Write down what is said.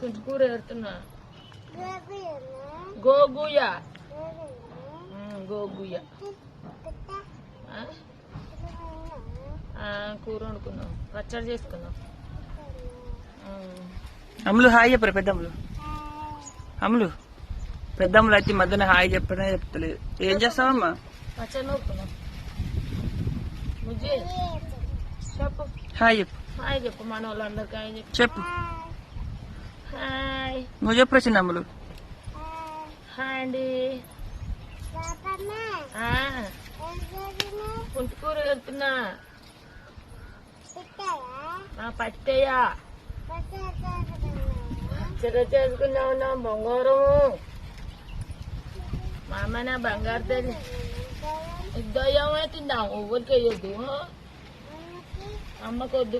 కొంచెం కూర పెడుతున్నా. గోగుయ గోగుయ కూర వండుకున్నాం, పచ్చడి చేసుకున్నాం. అమ్ములు హాయ్ చెప్పరు పెద్దమ్ములు. అమ్ములు పెద్దమ్ములు అయితే మధ్యన హాయ్ చెప్పనే చెప్తలేదు. ఏం చేస్తావమ్మా? పచ్చడి నూరుకున్నాం. ముజ్జి చెప్పు, హాయ్ చెప్పు. హాయ్ చెప్పు, మన వాళ్ళందరికీ హాయ్ చెప్పు. చెప్పు హాయ్. నువ్వు చెప్పు చిన్న అమ్ములు. హాయ్ అండి. పుంటి కూర వెళ్తున్నా. పట్టేయా పచ్చడి చేసుకున్నావున్నా బంగారం. మా అమ్మ నా బంగారు తల్లి. ఇద్దరు తిందాం, ఎవరికి వేయొద్దు, అమ్మకొద్దు.